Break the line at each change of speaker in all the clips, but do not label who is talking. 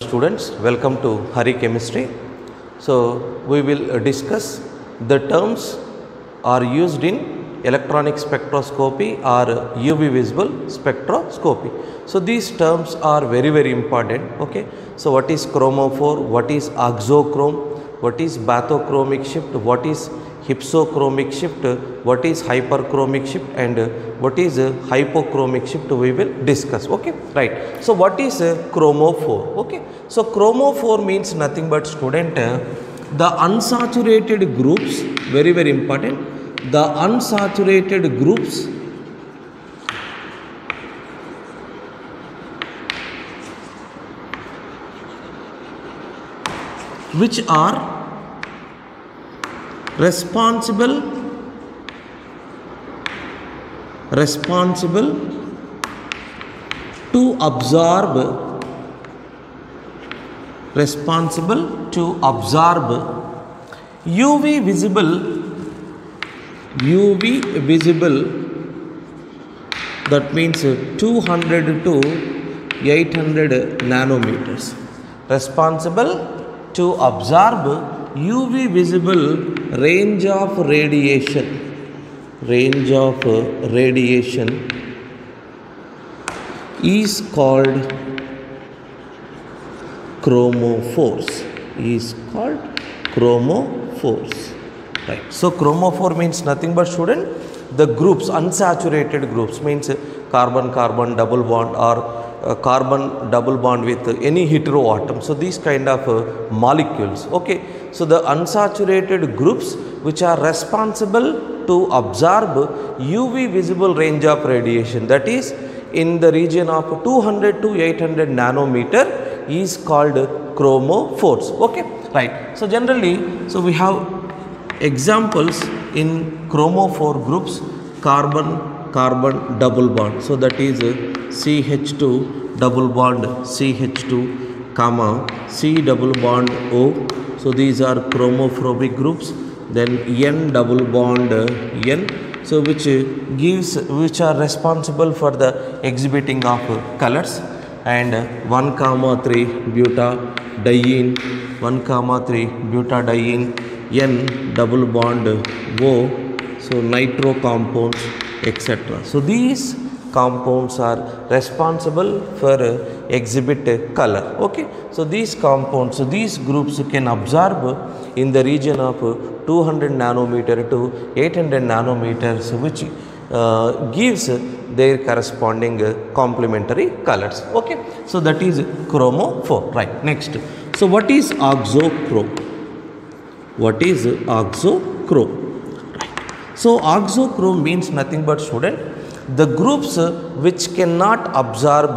Students, welcome to Hari Chemistry. So we will discuss the terms are used in electronic spectroscopy or UV visible spectroscopy. So these terms are very important. Okay. So what is chromophore? What is auxochrome? What is bathochromic shift? What is hypsochromic shift? What is hyperchromic shift? And what is hypochromic shift? We will discuss. Okay, right. So what is chromophore? Okay. So chromophore means nothing but student the unsaturated groups, very important, the unsaturated groups which are responsible to absorb UV visible, that means 200 to 800 nanometers, responsible to absorb UV visible range of radiation is called chromophores, right. So chromophore means nothing but student the groups, unsaturated groups, means carbon double bond or carbon double bond with any heteroatom. So these kind of molecules. Okay. So the unsaturated groups which are responsible to absorb UV visible range of radiation, that is in the region of 200 to 800 nanometer, is called chromophores. Okay, right. So generally, so we have examples in chromophore groups: carbon double bond, so that is CH2 double bond CH2 comma C double bond O. So these are chromophobic groups. Then N double bond N, so which are responsible for the exhibiting of colors, and 1,3 butadiene, 1,3 butadiene, N double bond O, so nitro compounds, etc. So these compounds are responsible for exhibit color. Okay. So these compounds, so these groups can absorb in the region of 200 nanometer to 800 nanometers, which gives their corresponding complementary colors. Okay. So that is chromophore, right. Next, so what is auxochrome? Right. So auxochrome means nothing but student the groups which cannot absorb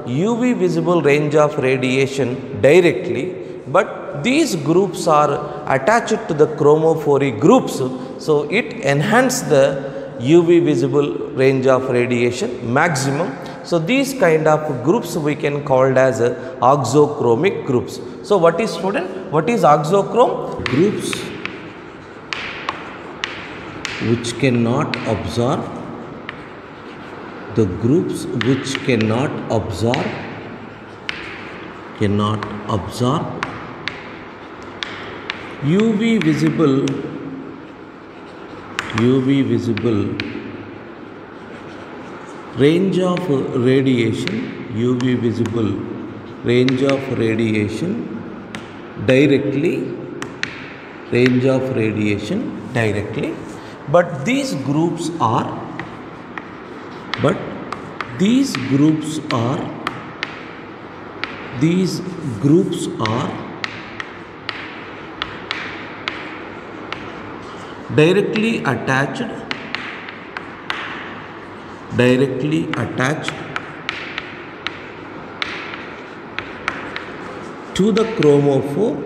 UV visible range of radiation directly, but these groups are attached to the chromophore groups, so it enhances the UV visible range of radiation maximum. So these kind of groups we can call as auxochromic groups. So what is student? What is auxochrome? Groups which cannot absorb, the groups which cannot absorb UV visible range of radiation, UV visible range of radiation directly, but these groups are directly attached to the chromophore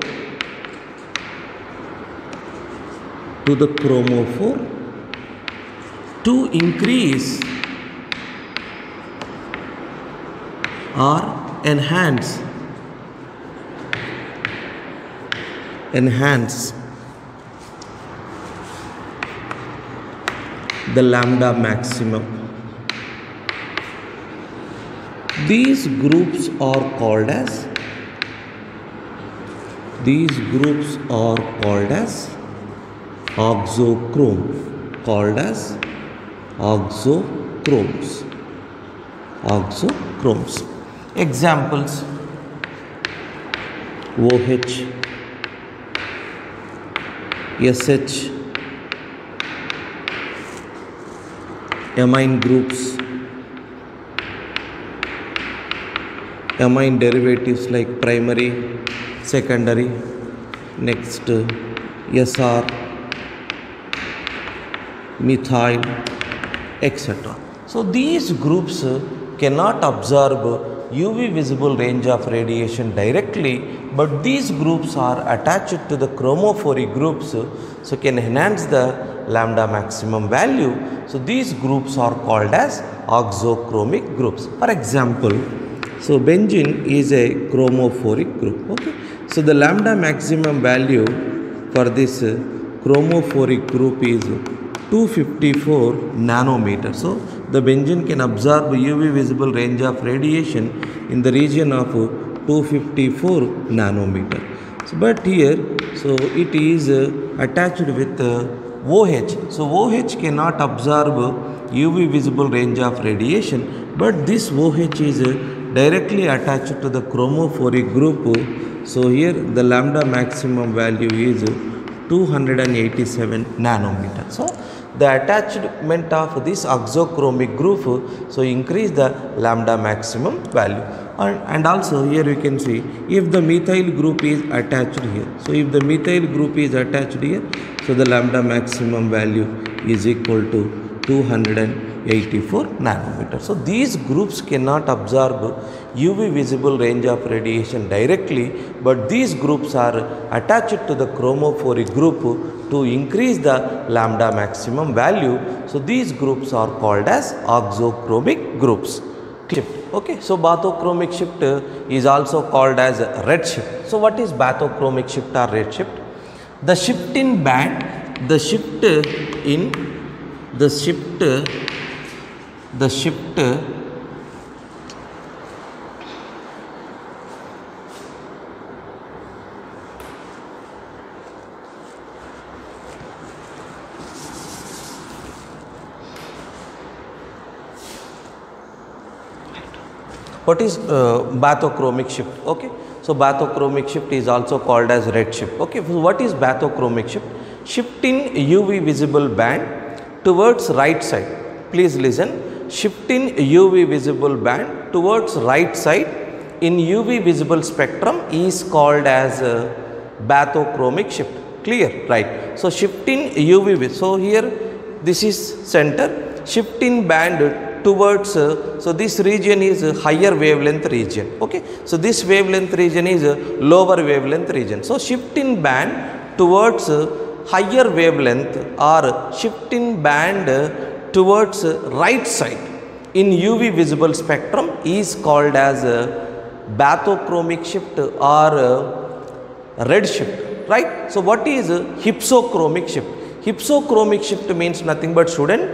to increase or enhance the lambda maximum. These groups are called as These groups are called as auxochrome, called as auxochromes. Auxochromes. Examples: OH, SH, amine groups, amine derivatives like primary, secondary, next SR, methyl, etc. So these groups cannot absorb UV visible range of radiation directly, but these groups are attached to the chromophoric groups, so can enhance the lambda maximum value. So these groups are called as auxochromic groups. For example, so benzene is a chromophoric group. Okay, so the lambda maximum value for this chromophoric group is 254 nanometer. So the benzene can absorb UV visible range of radiation in the region of 254 nanometer. So, but here, so it is attached with OH. So OH cannot absorb UV visible range of radiation, but this OH is directly attached to the chromophoric group. So here the lambda maximum value is 287 nanometer. So the attachment of this auxochromic group, so increase the lambda maximum value. And also here you can see if the methyl group is attached here. So if the methyl group is attached here, so the lambda maximum value is equal to 284 nanometer. So these groups cannot absorb UV visible range of radiation directly, but these groups are attached to the chromophoric group to increase the lambda maximum value. So these groups are called as auxochromic groups. Okay, so bathochromic shift is also called as red shift. So what is bathochromic shift or red shift? The shift in band, what is bathochromic shift? Okay, so bathochromic shift is also called as red shift. Okay, so what is bathochromic shift? Shift in UV visible band towards right side. Please listen. Shift in UV visible band towards right side in UV visible spectrum is called as bathochromic shift. Clear? Right. So shift in UV. So here this is center. Shift in band towards, so this region is higher wavelength region. Okay, so this wavelength region is lower wavelength region. So shift in band towards higher wavelength or shift in band towards right side in UV visible spectrum is called as bathochromic shift or red shift, right? So what is hypsochromic shift? Hypsochromic shift means nothing but student,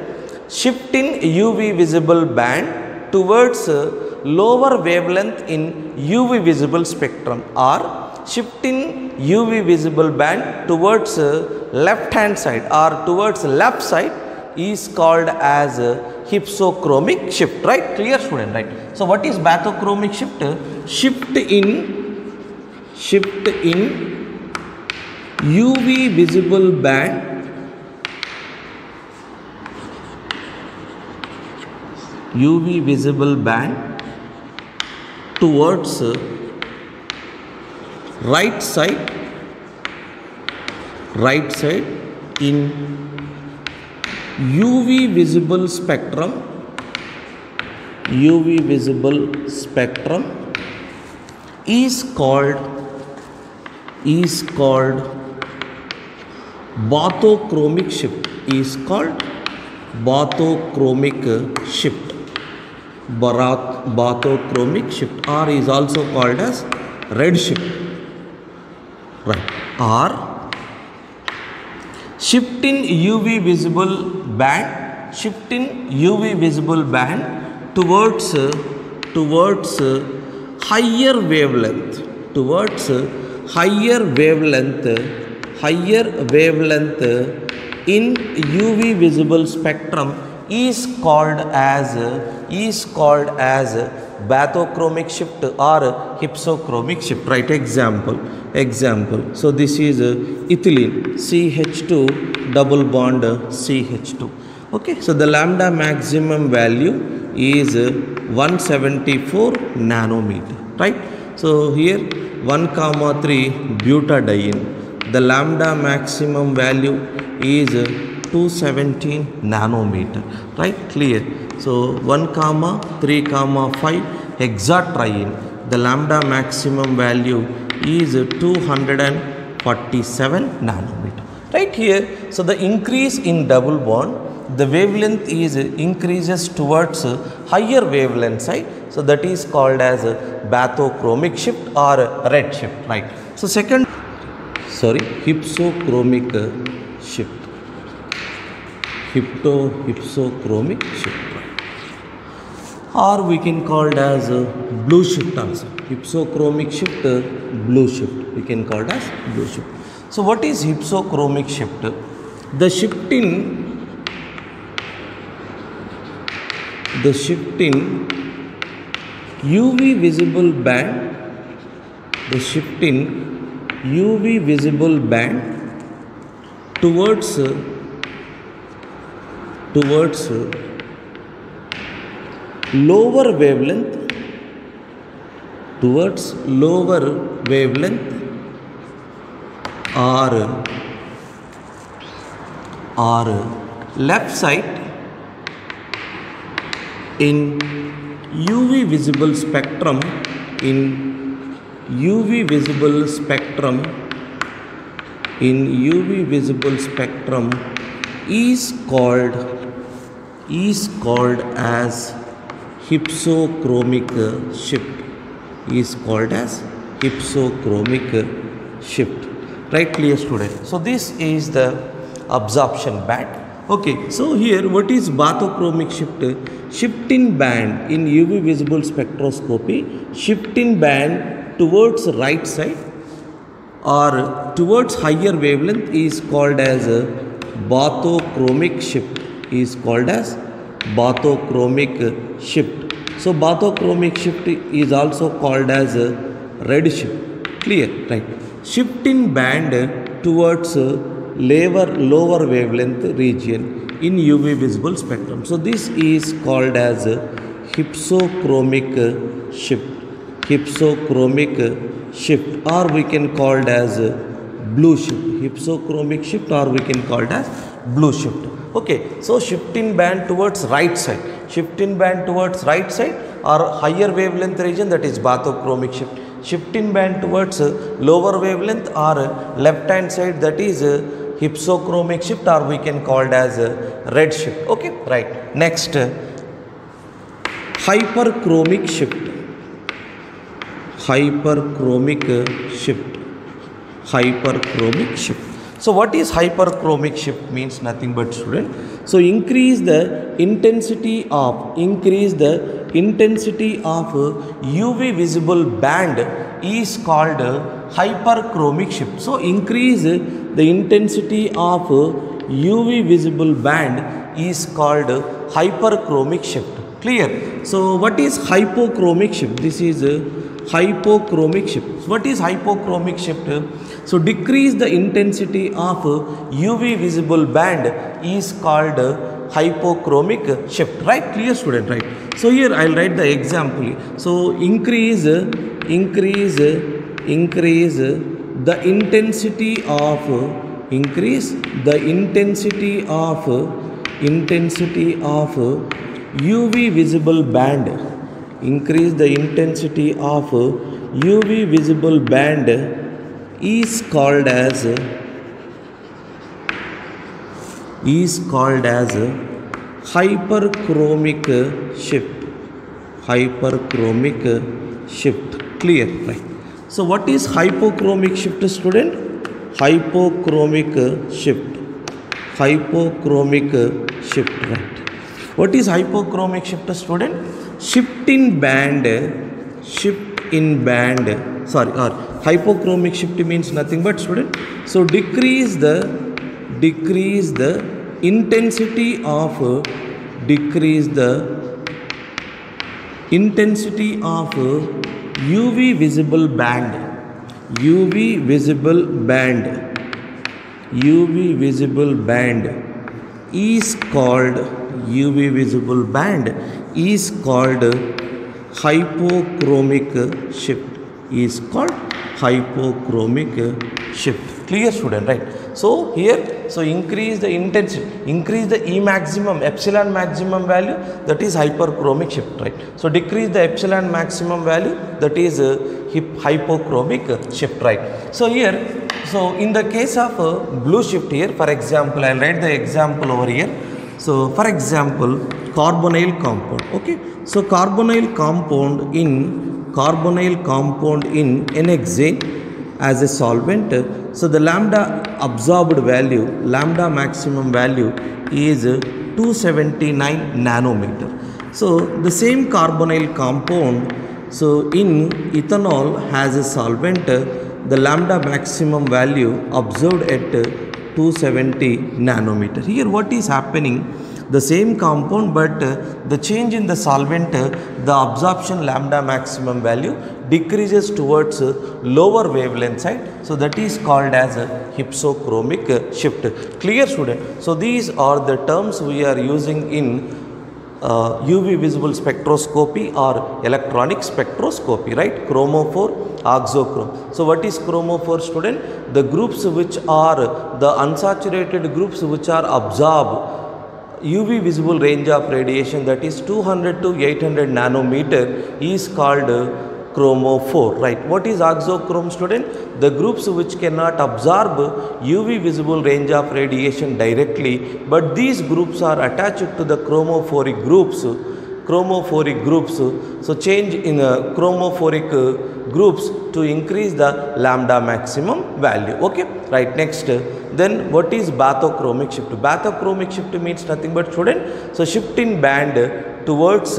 shift in UV visible band towards lower wavelength in UV visible spectrum, or shift in UV visible band towards left hand side or towards left side is called as hypsochromic shift, right? Clear student, right? So what is bathochromic shift? Shift in UV visible band towards right side in UV visible spectrum is called bathochromic shift, bathochromic shift, or is also called as red shift, right? Or shift in UV visible band towards higher wavelength higher wavelength in UV visible spectrum is called as bathochromic shift or hypsochromic shift, right? Example, so this is ethylene, CH2 double bond CH2. Okay, so the lambda maximum value is 174 nanometer, right? So here 1,3 butadiene, the lambda maximum value is 217 nanometer, right? Clear? So 1,3,5 hexatriene, the lambda maximum value is 247 nanometer, right here. So the increase in double bond, the wavelength is increases towards higher wavelength side, so that is called as bathochromic shift or red shift, right? So hypsochromic shift, hypsochromic shift, or we can call it as blue shift also. Hypsochromic shift, blue shift, we can call it as blue shift. So what is hypsochromic shift? The shift in UV visible band, towards lower wavelength, or left side in UV visible spectrum, is called as hypsochromic shift, right? Clear, student? So this is the absorption band. Okay, so here what is bathochromic shift? Shift in band in UV visible spectroscopy, shift in band towards right side or towards higher wavelength is called as bathochromic shift, So bathochromic shift is also called as red shift. Clear, right? Shift in band towards lower wavelength region in UV visible spectrum. So this is called as hypsochromic shift, or we can call it as blue shift. Hypsochromic shift, or we can call it as blue shift. Okay, so shift in band towards right side, or higher wavelength region, that is bathochromic shift. Shift in band towards lower wavelength or left hand side, that is hypsochromic shift, or we can call it as red shift. Okay, right. Next, hyperchromic shift. So what is hyperchromic shift? Means nothing but, student, so increase the intensity of UV visible band is called hyperchromic shift. So increase the intensity of UV visible band is called hyperchromic shift. Clear? So what is hypochromic shift? This is hypochromic shift. What is hypochromic shift? So decrease the intensity of UV visible band is called hypochromic shift, right? Clear, student, right? So here I'll write the example. So increase the intensity of UV visible band. Increase the intensity of UV visible band is called as hyperchromic shift. Clear, right? So what is hypochromic shift, student? Hypochromic shift, right? What is hypochromic shift, student? Shift in band hypochromic shift means nothing but student. So decrease the intensity of UV visible band. UV visible band is called hypochromic shift. Clear student, right? So here, so increase the intensity, increase the E maximum, epsilon maximum value, that is hyperchromic shift, right? So decrease the epsilon maximum value, that is hypochromic shift, right? So here, so in the case of blue shift here, for example, I'll write the example over here. So for example, carbonyl compound, okay? So carbonyl compound in n-hexane as a solvent. So the lambda absorbed value, lambda maximum value is 279 nanometer. So the same carbonyl compound, so in ethanol has a solvent, the lambda maximum value observed at 270 nanometer. Here what is happening? The same compound, but the change in the solvent, the absorption lambda maximum value decreases towards lower wavelength side. So that is called as a hypsochromic shift. Clear student? So these are the terms we are using in UV visible spectroscopy or electronic spectroscopy, right? Chromophore, oxochrome. So what is chromophore student? The groups which are the unsaturated groups which are absorbed UV visible range of radiation, that is 200 to 800 nanometer, is called chromophore, right? What is oxochrome student? The groups which cannot absorb UV visible range of radiation directly, but these groups are attached to the chromophoric groups. So change in chromophoric groups to increase the lambda maximum value, okay, right? Next, then what is bathochromic shift? Bathochromic shift means nothing but student, so shift in band towards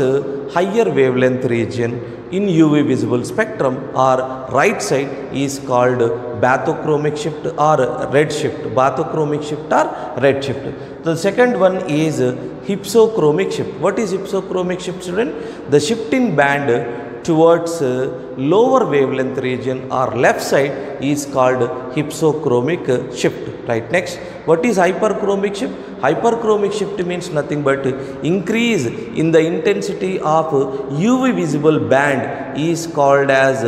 higher wavelength region in UV visible spectrum or right side is called bathochromic shift or red shift. Bathochromic shift or red shift. The second one is hypsochromic shift. What is hypsochromic shift student? The shift in band towards lower wavelength region or left side is called hypsochromic shift, right? Next, what is hyperchromic shift? Hyperchromic shift means nothing but increase in the intensity of UV visible band is called as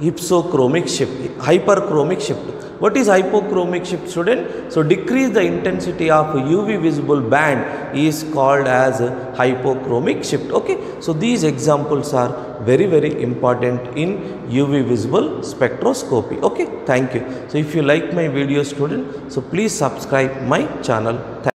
hypsochromic shift, hyperchromic shift. What is hypochromic shift student? So decrease the intensity of UV visible band is called as hypochromic shift, okay? So these examples are very important in UV visible spectroscopy, okay? Thank you. So if you like my video student, so please subscribe my channel.